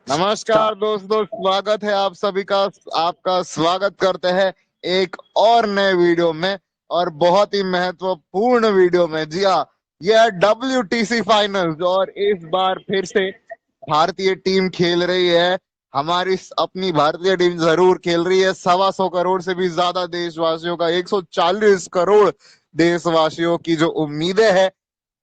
नमस्कार दोस्तों, स्वागत है आप सभी का। आपका स्वागत करते हैं एक और नए वीडियो में, और बहुत ही महत्वपूर्ण वीडियो में। जी हाँ, यह है WTC फाइनल्स, और इस बार फिर से भारतीय टीम खेल रही है। हमारी अपनी भारतीय टीम जरूर खेल रही है। 125 करोड़ से भी ज्यादा देशवासियों का, 140 करोड़ देशवासियों की जो उम्मीदें हैं,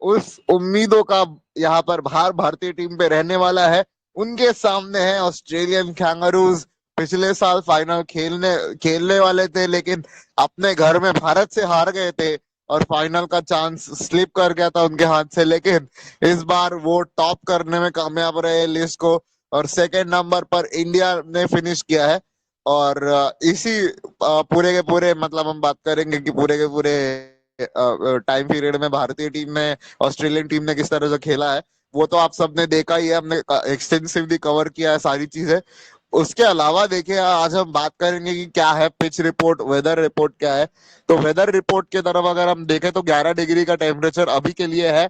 उस उम्मीदों का यहाँ पर भार भारतीय टीम पे रहने वाला है। उनके सामने है ऑस्ट्रेलियन कैंगरूज। पिछले साल फाइनल खेलने खेलने वाले थे, लेकिन अपने घर में भारत से हार गए थे, और फाइनल का चांस स्लिप कर गया था उनके हाथ से। लेकिन इस बार वो टॉप करने में कामयाब रहे लिस्ट को, और सेकेंड नंबर पर इंडिया ने फिनिश किया है। और इसी पूरे के पूरे, मतलब हम बात करेंगे कि पूरे के पूरे टाइम पीरियड में भारतीय टीम ने ऑस्ट्रेलियन टीम ने किस तरह से खेला है, वो तो आप सबने देखा ही है। हमने एक्सटेंसिवली कवर किया है सारी चीजें। उसके अलावा देखिए, आज हम बात करेंगे कि क्या है पिच रिपोर्ट, वेदर रिपोर्ट क्या है। तो वेदर रिपोर्ट की तरफ अगर हम देखें तो 11 डिग्री का टेम्परेचर अभी के लिए है।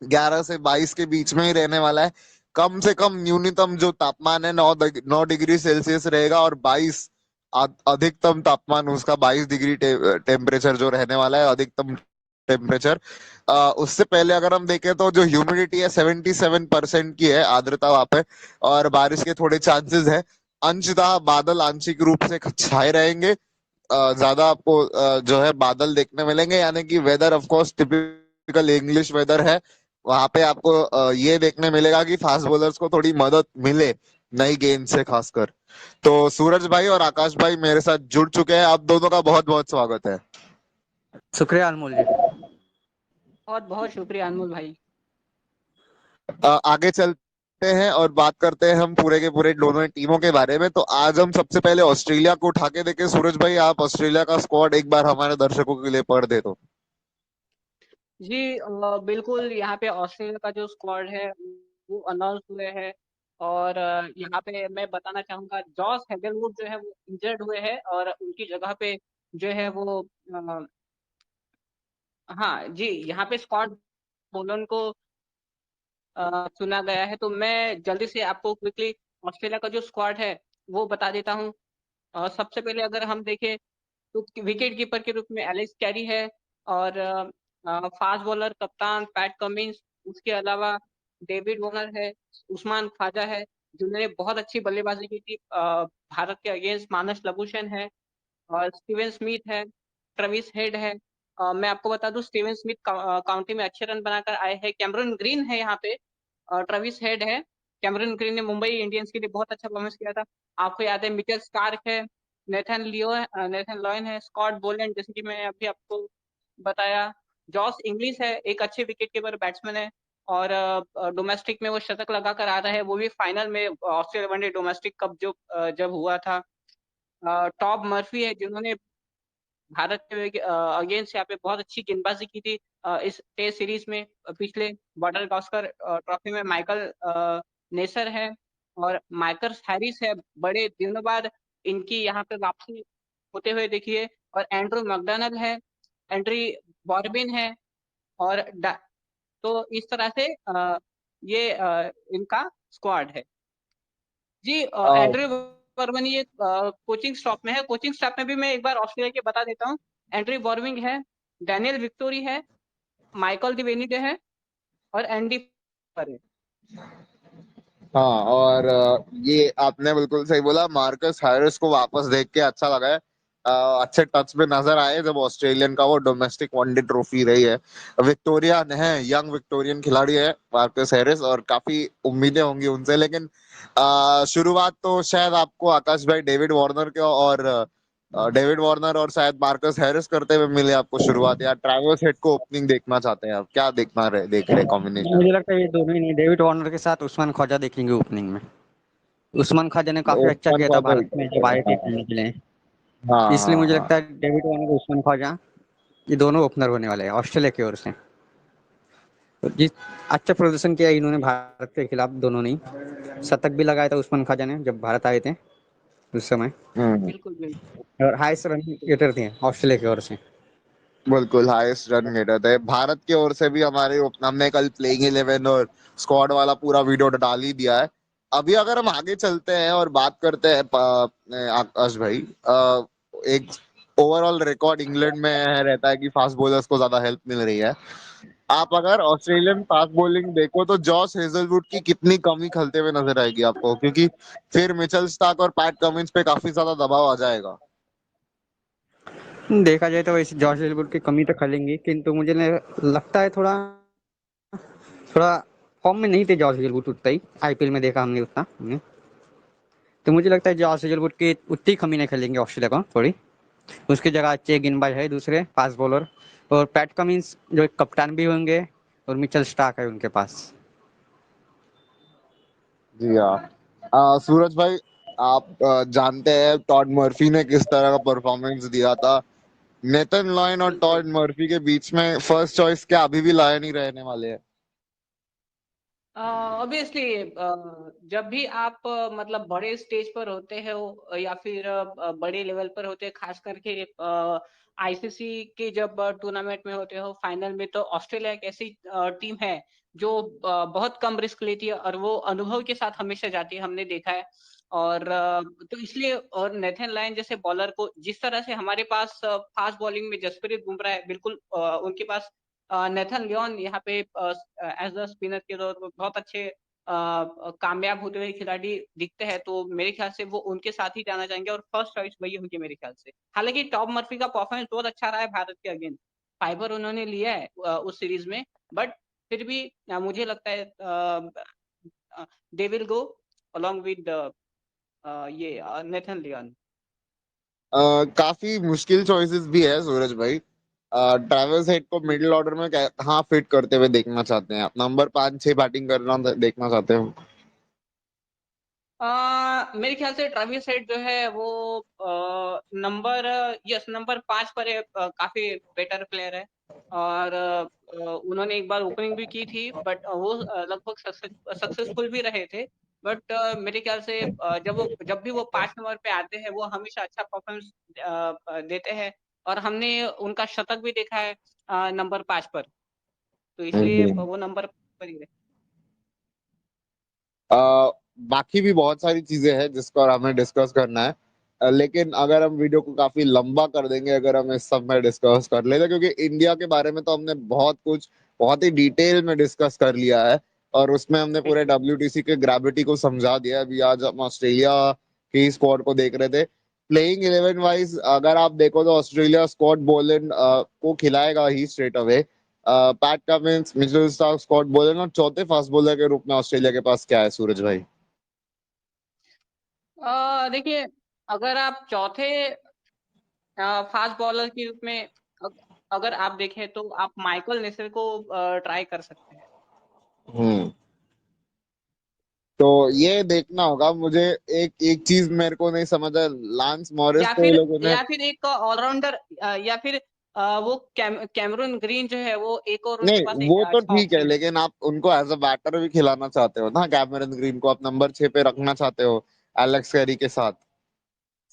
11 से 22 के बीच में ही रहने वाला है। कम से कम न्यूनतम जो तापमान है 9 डिग्री सेल्सियस रहेगा, और 22 अधिकतम तापमान उसका 22 डिग्री टेम्परेचर जो रहने वाला है, अधिकतम टेम्परेचर। उससे पहले अगर हम देखें तो जो ह्यूमिडिटी है 77% की है, आर्द्रता वहां पे, और बारिश के थोड़े चांसेस है। अंशतः बादल आंशिक रूप से छाए रहेंगे। ज्यादा आपको जो है बादल देखने मिलेंगे, यानी कि weather of course typical English weather है। वहां पे आपको ये देखने मिलेगा कि फास्ट बॉलर्स को थोड़ी मदद मिले नई गेंद से खासकर। तो सूरज भाई और आकाश भाई मेरे साथ जुड़ चुके हैं। आप दोनों का बहुत बहुत स्वागत है। शुक्रिया अनमोल जी। बहुत बहुत शुक्रिया अनमोल भाई। आगे चलते हैं और बात करते हैं हम पूरे के पूरे दोनों टीमों के बारे में। तो आज हम सबसे पहले ऑस्ट्रेलिया को उठा के देखें। सूरज भाई, आप ऑस्ट्रेलिया का स्क्वाड एक बार हमारे दर्शकों के लिए पढ़ दे तो। जी बिल्कुल, यहाँ पे ऑस्ट्रेलिया का जो स्क्वाड है वो अनाउंस हुए हैं। और यहाँ पे मैं बताना चाहूंगा, जॉस हेजलवुड जो है वो इंजर्ड हुए हैं, और उनकी जगह पे जो है वो हाँ जी, यहाँ पे स्कॉट बोलन को चुना गया है। तो मैं जल्दी से आपको क्विकली ऑस्ट्रेलिया का जो स्क्वाड है वो बता देता हूँ। सबसे पहले अगर हम देखें तो विकेट कीपर के रूप में एलेक्स कैरी है, और फास्ट बॉलर कप्तान पैट कमिंस। उसके अलावा डेविड वार्नर है, उस्मान ख्वाजा है, जिन्होंने बहुत अच्छी बल्लेबाजी की थी भारत के अगेंस्ट। मानस लबूशेन है, और स्टीवन स्मिथ है, ट्रेविस हेड है। मैं आपको बता दूं, स्टीवन स्मिथ काउंटी में अच्छे रन बनाकर आए हैं। कैमरन ग्रीन है यहाँ पे, ट्रेविस हेड है। कैमरन ग्रीन ने मुंबई इंडियंस के लिए बहुत अच्छा परफॉर्मेंस किया था। आपको याद है मिचेल स्टार्क है, नेथन लॉयन है, स्कॉट बोलैंड जैसे कि मैंने अभी आपको बताया। जॉस इंग्लिश है, एक अच्छे विकेट कीपर बैट्समैन है, और डोमेस्टिक में वो शतक लगा कर आ रहा है, वो भी फाइनल में ऑस्ट्रेलिया वनडे डोमेस्टिक कप जो जब हुआ था। टॉम मर्फी है, जिन्होंने भारत के अगेंस्ट यहाँ पे बहुत अच्छी गेंदबाजी की थी इस टेस्ट सीरीज में। पिछले बॉर्डर गावस्कर ट्रॉफी में माइकल नेसर है, और माइकल हैरिस है, बड़े दिनों बाद इनकी यहाँ पे वापसी होते हुए देखिए। और एंड्रू मैकडोनल्ड है, एंड्री बॉर्बिन है, और तो इस तरह से ये इनका स्क्वाड है जी। एंड्रयू बॉर्बिन ये कोचिंग स्टाफ में है। कोचिंग स्टाफ में भी मैं एक बार ऑस्ट्रेलिया के बता देता हूँ। एंड्रयू बॉर्बिंग है, डैनियल विक्टोरी है, माइकल डिवेनिडे है, और एंडी है। हाँ, और ये आपने बिल्कुल सही बोला। मार्कस हैरिस को वापस देख के अच्छा लगा है। अच्छे टच में नजर आए जब ऑस्ट्रेलियन का वो डोमेस्टिक वनडे ट्रॉफी रही है। विक्टोरियन है, यंग विक्टोरियन खिलाड़ी है मार्कस हैरिस, और काफी उम्मीदें होंगी उनसे। लेकिन शुरुआत तो शायद आपको आकाश भाई डेविड वार्नर और शायद मार्कस हैरिस करते हुए मिले आपको शुरुआत, या ट्रैविस हेड को ओपनिंग देखना चाहते हैं आप? क्या देख रहे कॉम्बिनेशन? मुझे लगता है ये दोनों ही नहीं, डेविड वार्नर के साथ उस्मान ख्वाजा देखेंगे ओपनिंग में। उस्मान ख्वाजा ने काफी अच्छा ओपन किया था ख्वाजा। भारत में जब आए थे खेलने के लिए। हाँ इसलिए हाँ मुझे हाँ। लगता है डेविड वार्नर और उस्मान ख्वाजा ये दोनों ओपनर होने वाले हैं ऑस्ट्रेलिया की ओर से। तो जिस अच्छा प्रदर्शन किया इन्होंने भारत के खिलाफ, दोनों ने शतक भी लगाया था उस्मान ख्वाजा ने जब भारत आए थे उस समय, हम्म। बिल्कुल बिल्कुल। और हाईएस्ट रन गेटर थे ऑस्ट्रेलिया की ओर से। बिल्कुल हाईएस्ट रन गेटर थे भारत की ओर से भी। हमने कल प्लेइंग 11 और स्क्वाड वाला पूरा वीडियो डाल ही दिया है। अभी अगर हम आगे चलते हैं और बात करते हैं आकाश भाई, एक ओवरऑल रिकॉर्ड इंग्लैंड में रहता है कि फास्ट बॉलर्स को ज्यादा हेल्प मिल रही है। आप अगर ऑस्ट्रेलियन फास्ट बॉलिंग देखो तो जॉश हेजलवुड की कितनी कमी खलते हुए नजर आएगी आपको, क्योंकि फिर मिचेल स्टार्क और पैट कमिंस पे काफी ज्यादा दबाव आ जाएगा। देखा जाए तो वैसे जॉर्ज हेजलवुड की कमी तो खलेंगी, किंतु मुझे लगता है थोड़ा थोड़ा फॉर्म में नहीं थे जॉर्ज हेजलवुड उतना ही, आईपीएल में देखा हमने उतना हमने। तो मुझे लगता है जॉर्ज हेजलवुड की उतनी कमी नहीं खेलेंगे ऑस्ट्रेलिया को थोड़ी। उसकी जगह अच्छे गेंदबाज है दूसरे फास्ट बॉलर, और पैट कमिंस जो एक कप्तान भी होंगे, और मिचेल स्टार्क है उनके पास। जी हाँ। सूरज भाई, आप जानते हैं टॉड मर्फी ने किस तरह का परफॉर्मेंस दिया था। नेथन लॉयन और बिल्कुल। टॉड मर्फी के बीच में फर्स्ट चॉइस क्या अभी भी लायन ही रहने वाले हैं? ऑब्वियसली जब भी आप मतलब बड़े स्टेज पर होते हो या फिर बड़े लेवल पर होते हैं, खास करके आईसीसी के जब टूर्नामेंट में होते हो फाइनल में, तो ऑस्ट्रेलिया एक ऐसी टीम है जो बहुत कम रिस्क लेती है और वो अनुभव के साथ हमेशा जाती है, हमने देखा है। और तो इसलिए और नेथन लायन जैसे बॉलर को जिस तरह से हमारे पास फास्ट बॉलिंग में जसप्रीत बुमराह है, बिल्कुल उनके पास नेथन लियोन यहाँ पे एज अ स्पिनर के तौर पर बहुत अच्छे कामयाब होते हुए खिलाड़ी दिखते हैं, तो मेरे ख्याल से वो उनके साथ ही जाना चाहेंगे और फर्स्ट चॉइस वही होगी मेरे ख्याल से। हालांकि टॉम मर्फी का परफॉर्मेंस बहुत अच्छा रहा है भारत के अगेंस्ट, फाइबर उन्होंने लिया है उस सीरीज में, बट फिर भी मुझे लगता है they will go along with ये नेथन लियोन। काफी मुश्किल चॉइसेस भी है सूरज भाई। ट्रेविस हेड को मिडिल ऑर्डर में कहाँ फिट करते हुए देखना चाहते हैं आप? नंबर 5-6 बैटिंग करना देखना चाहते हो? मेरे ख्याल से ट्रेविस हेड जो है वो नंबर यस नंबर 5 पर काफी बेटर प्लेयर है। और उन्होंने एक बार ओपनिंग भी की थी, बट वो लगभग सक्सेसफुल भी रहे थे। बट मेरे ख्याल से जब भी वो 5 नंबर पे आते हैं वो हमेशा अच्छा परफॉर्मेंस देते हैं, और हमने उनका शतक भी देखा है नंबर 5 पर, तो इसलिए जी। वो नंबर पर ही रहे। बाकी भी बहुत सारी चीजें हैं जिसको हमें डिस्कस करना है। लेकिन अगर हम वीडियो को काफी लंबा कर देंगे अगर हम इस सब में डिस्कस कर लेते, क्योंकि इंडिया के बारे में तो हमने बहुत कुछ बहुत ही डिटेल में डिस्कस कर लिया है, और उसमें हमने पूरे बिल्कुल। डब्ल्यूटीसी के ग्रेविटी को समझा दिया। अभी आज हम ऑस्ट्रेलिया की स्क्वाड को देख रहे थे। प्लेइंग 11 वाइज अगर आप देखो तो ऑस्ट्रेलिया स्कॉट बोलन को खिलाएगा ही straight away. Pat Cummins, Mitchell Starc, Scott Boland, और चौथे फास्ट बॉलर के रूप में ऑस्ट्रेलिया के पास क्या है सूरज भाई? देखिए, अगर आप चौथे फास्ट बॉलर के रूप में अगर आप देखें तो आप माइकल नेसर को ट्राई कर सकते हैं। हम्म। तो ये देखना होगा मुझे। एक एक चीज मेरे को नहीं समझ है, लांस मॉरिस को ये लोगों ने। या फिर एक ऑलराउंडर, या फिर वो कैमरून ग्रीन जो है वो एक और उनके पास नहीं एक वो तो अच्छा ठीक है, ऑप्शन है। लेकिन आप उनको एज अ बैटर भी खिलाना चाहते हो ना, कैमरन ग्रीन को आप नंबर 6 पे रखना चाहते हो एलेक्स कैरी के साथ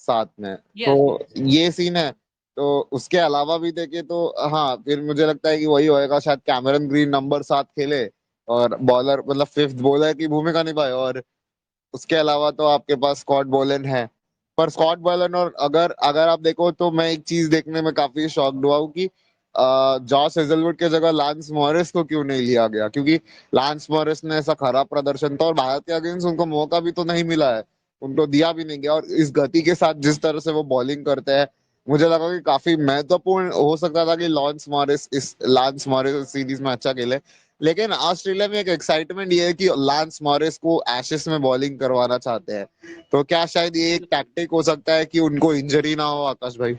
साथ में। तो यस यस। ये सीन है। तो उसके अलावा भी देखे तो हाँ, फिर मुझे लगता है कि वही होएगा, शायद कैमरन ग्रीन नंबर 7 खेले और बॉलर मतलब फिफ्थ बॉलर की भूमिका निभाए, और उसके अलावा तो आपके पास स्कॉट बोलन है। पर स्कॉट बोलन, और अगर अगर आप देखो तो मैं एक चीज देखने में काफी शॉक्ड हुआ हूँ कि जॉस हेजलवुड के जगह लांस मॉरिस को क्यों नहीं लिया गया, क्योंकि लांस मॉरिस ने ऐसा खराब प्रदर्शन था और भारत के अगेंस्ट उनको मौका भी तो नहीं मिला है, उनको दिया भी नहीं गया। और इस गति के साथ जिस तरह से वो बॉलिंग करते हैं, मुझे लगा कि काफी महत्वपूर्ण हो सकता था कि लांस मॉरिस इस सीरीज में अच्छा खेले। लेकिन ऑस्ट्रेलिया में एक एक्साइटमेंट ये है कि लांस मॉरिस को एशेस में बॉलिंग करवाना चाहते हैं। तो क्या शायद ये एक बिल्कुल। टैक्टिक हो सकता है कि उनको इंजरी ना हो, आकाश भाई?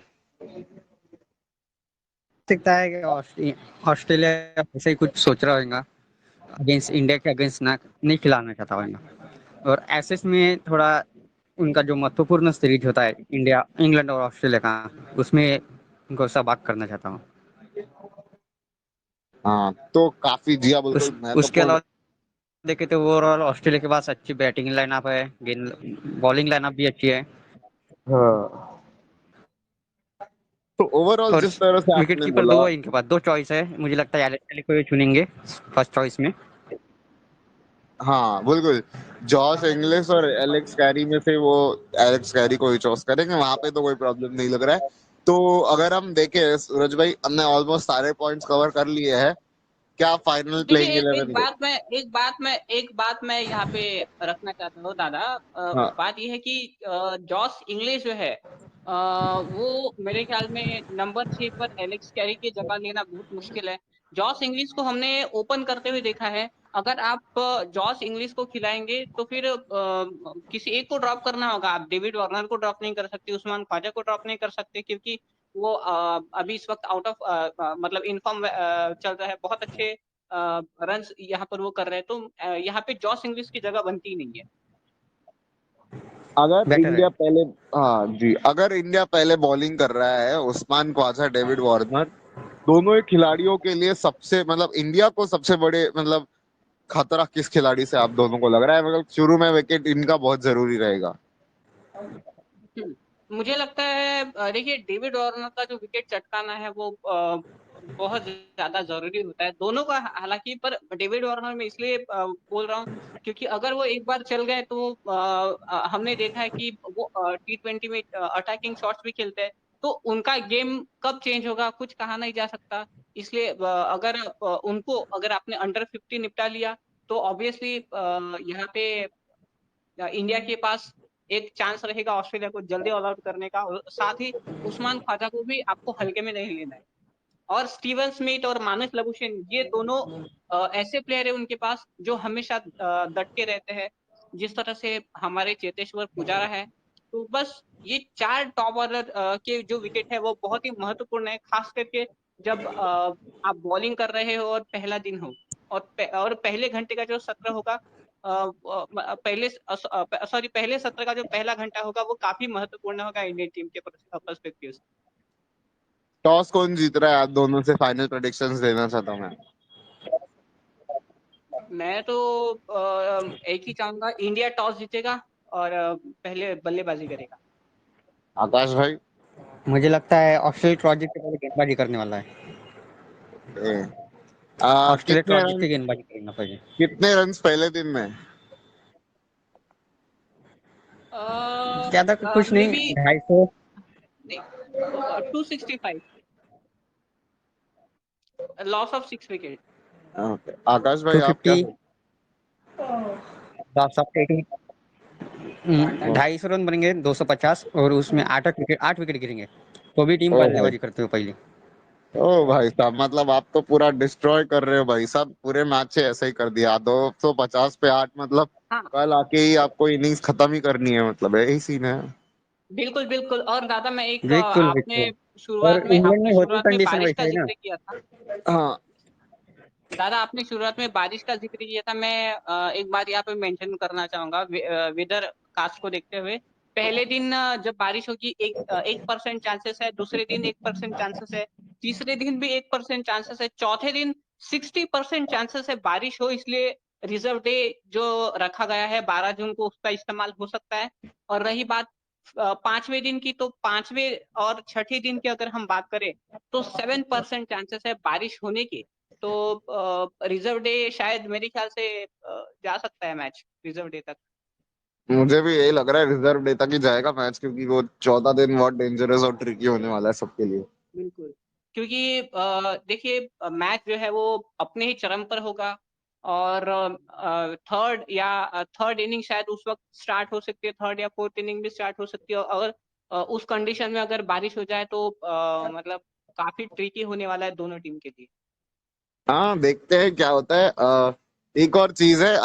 सकता है कि ऑस्ट्रेलिया ऐसे ही कुछ सोच रहा होगा, अगेंस्ट इंडिया के अगेंस्ट ना नहीं खिलाना चाहता होगा, और एसेस में थोड़ा उनका जो महत्वपूर्ण सीरीज होता है इंडिया इंग्लैंड और ऑस्ट्रेलिया का, उसमें उनको सबक करना चाहता हूँ। हाँ, तो काफी जिया बिल्कुल उसके महत्वपूर्ण। अलावा देखे तो ओवरऑल ऑस्ट्रेलिया के पास अच्छी बैटिंग लाइनअप है, गेंद बॉलिंग लाइनअप भी अच्छी है, हाँ, तो ओवरऑल और जिस तरह से विकेट आपने कीपर बोला। दो है इनके पास, दो चॉइस है, मुझे लगता है एलेक्स कैली को ये चुनेंगे फर्स्ट चॉइस में। हाँ बिल्कुल, जॉस इंग्लिश और एलेक्स कैरी में से वो एलेक्स कैरी को ही चॉइस करेंगे, वहां पे तो कोई प्रॉब्लम नहीं लग रहा है। तो अगर हम देखें सूरज भाई, हमने ऑलमोस्ट सारे पॉइंट्स कवर कर लिए हैं। क्या फाइनल देखिए प्लेइंग एक 11 को? बात मैं यहाँ पे रखना चाहता हूँ दादा। हाँ बात ये है कि जॉस इंग्लिश जो है वो मेरे ख्याल में नंबर 6 पर एलेक्स कैरी की जगह लेना बहुत मुश्किल है। जॉस इंग्लिश को हमने ओपन करते हुए देखा है। अगर आप जॉस इंग्लिश को खिलाएंगे तो फिर किसी एक को ड्रॉप करना होगा। आप डेविड वार्नर को ड्रॉप नहीं कर सकते, उस्मान ख्वाजा को ड्रॉप नहीं कर सकते, क्योंकि वो अभी इस वक्त आउट ऑफ मतलब इनफॉर्म चल रहा है। बहुत अच्छे रन यहाँ पर वो कर रहे हैं, तो यहाँ पे जॉस इंग्लिश की जगह बनती ही नहीं है। अगर बेटर है। इंडिया पहले, हाँ जी, अगर इंडिया पहले बॉलिंग कर रहा है, उस्मान ख्वाजा, डेविड वार्नर, दोनों ही खिलाड़ियों के लिए सबसे मतलब इंडिया को सबसे बड़े मतलब खतरा किस खिलाड़ी से आप दोनों को लग रहा है? मतलब शुरू में विकेट इनका बहुत जरूरी रहेगा। मुझे लगता है देखिए डेविड वार्नर का जो विकेट चटकाना है वो बहुत ज्यादा जरूरी होता है दोनों का। हालांकि पर डेविड वार्नर में इसलिए बोल रहा हूँ क्योंकि अगर वो एक बार चल गए तो हमने देखा है कि वो T20 में अटैकिंग शॉट्स भी खेलते हैं। तो उनका गेम कब चेंज होगा कुछ कहा नहीं जा सकता। इसलिए अगर उनको अगर आपने अंडर 50 निपटा लिया तो ऑब्वियसली यहाँ पे इंडिया के पास एक चांस रहेगा ऑस्ट्रेलिया को जल्दी ऑल आउट करने का। और साथ ही उस्मान ख्वाजा को भी आपको हल्के में नहीं लेना है। और स्टीवन स्मिथ और मानस लबुशेन ये दोनों ऐसे प्लेयर है उनके पास जो हमेशा डट के रहते हैं, जिस तरह से हमारे चेतेश्वर पुजारा है। तो बस ये 4 टॉप ऑर्डर के जो विकेट है वो बहुत ही महत्वपूर्ण है, खास करके जब आप बॉलिंग कर रहे हो और पहला दिन हो। और पहले घंटे का जो सत्र होगा पहले सत्र का जो पहला घंटा होगा वो काफी महत्वपूर्ण होगा इंडियन टीम के पर्सपेक्टिव से। टॉस कौन जीत रहा है? आप दोनों से फाइनल प्रेडिक्शंस देना चाहता हूँ मैं। मैं तो एक ही चाहूंगा, इंडिया टॉस जीतेगा और पहले बल्लेबाजी करेगा। आकाश भाई? मुझे लगता है ऑस्ट्रेलिया टॉस जीत के पहले गेंदबाजी करने वाला है। ए, ऑस्ट्रेलिया कितने टॉस जीत रन, के गेंदबाजी करना पहले। कितने रन पहले दिन में? ज्यादा कुछ मे नहीं, बी 250। 265, loss of 6 wicket. Okay, Akash भाई आप क्या 250, लॉस ऑफ 18। 250 रन बनेंगे, 250, और उसमें 8 विकेट गिरेंगे, तो भी टीम ओ भाई, बल्लेबाजी करते हुए पहले। ओ भाई साहब, मतलब आप तो पूरा डिस्ट्रॉय कर रहे हो भाई साहब, पूरे मैच से ऐसे ही कर दिया। 250 पे 8, मतलब हाँ कल आके ही आपको इनिंग्स खत्म ही करनी है, मतलब यही सीन है। बिल्कुल बिल्कुल। और दादा मैं एक बिल्कुल बिल्कुल। और इंग्लैंड में आपने होती शुरुआत में कंडीशन बारिश का वैसे है ना। जिक्र किया था। हाँ दादा आपने शुरुआत में बारिश का जिक्र किया था। मैं एक बात यहाँ पे मेंशन करना चाहूंगा वेदर कास्ट को देखते हुए। पहले दिन जब बारिश होगी 1% चांसेस है, दूसरे दिन 1% चांसेस है, तीसरे दिन भी 1% चांसेस है, चौथे दिन 60% चांसेस है बारिश हो। इसलिए रिजर्व डे जो रखा गया है 12 जून को उसका इस्तेमाल हो सकता है। और रही बात 5वें दिन की, तो 5वें और छठे दिन की अगर हम बात करें तो 7% चांसेस है बारिश होने की। तो रिजर्व डे शायद मेरे ख्याल से जा सकता है मैच रिजर्व डे तक। मुझे भी यही लग रहा है, रिजर्व डे तक ही जाएगा मैच, क्योंकि वो 14 दिन बहुत डेंजरस और ट्रिकी होने वाला है सबके लिए। बिल्कुल, क्योंकि देखिए मैच जो है वो अपने ही चरम पर होगा। और थर्ड इनिंग शायद उस वक्त स्टार्ट हो सकती है, थर्ड या फोर्थ इनिंग भी स्टार्ट हो सकती है। और उस कंडीशन में अगर बारिश हो जाए तो मतलब काफी ट्रिकी होने वाला है दोनों टीम के लिए। हाँ देखते हैं क्या होता है। एक और चीज है,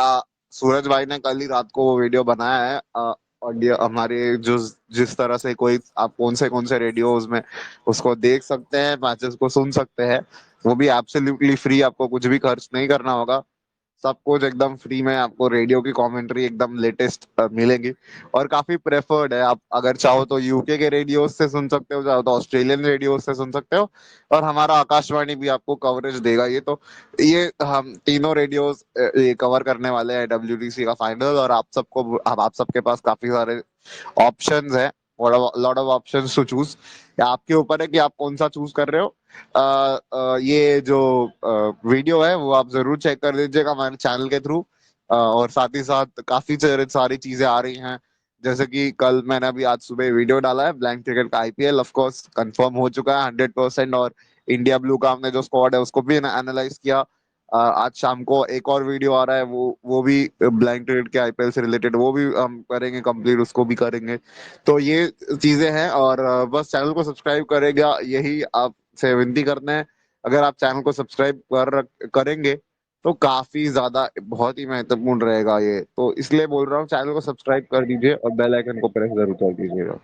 सूरज भाई ने कल ही रात को वो वीडियो बनाया है। ऑडियो हमारे जो जिस तरह से कोई आप कौन से रेडियोज में उसको देख सकते हैं, मैचेस को सुन सकते हैं, वो भी एब्सोल्युटली फ्री, आपको कुछ भी खर्च नहीं करना होगा। सब कुछ एकदम फ्री में आपको रेडियो की कमेंट्री एकदम लेटेस्ट मिलेगी। और काफी प्रेफर्ड है, आप अगर चाहो तो यूके के रेडियो से सुन सकते हो, चाहो तो ऑस्ट्रेलियन रेडियो से सुन सकते हो। और हमारा आकाशवाणी भी आपको कवरेज देगा। ये हम तीनों रेडियोस ये कवर करने वाले हैं डब्ल्यूटीसी का फाइनल। और आप सबको, अब आप सबके पास काफी सारे ऑप्शंस हैं, lot of options to choose. आपके ऊपर है कि आप कौन सा चूज कर रहे हो। ये जो वीडियो है वो आप जरूर चेक कर लीजिएगा हमारे चैनल के थ्रू, और साथ ही साथ काफी सारी चीजें आ रही हैं, जैसे कि कल मैंने अभी आज सुबह वीडियो डाला है ब्लैंक क्रिकेट का, आईपीएल ऑफ कोर्स कंफर्म हो चुका है 100%, और इंडिया ब्लू का हमने जो स्क्वाड है उसको भी एनालाइज किया। आज शाम को एक और वीडियो आ रहा है, वो भी ब्लैंक क्रिकेट के आईपीएल से रिलेटेड, वो भी हम करेंगे कंप्लीट, उसको भी करेंगे। तो ये चीजें हैं, और बस चैनल को सब्सक्राइब करेगा यही आपसे विनती करते हैं। अगर आप चैनल को सब्सक्राइब करेंगे तो काफी ज्यादा बहुत ही महत्वपूर्ण रहेगा ये, तो इसलिए बोल रहा हूँ चैनल को सब्सक्राइब कर दीजिए और बेल आइकन को प्रेस जरूर कर दीजिएगा।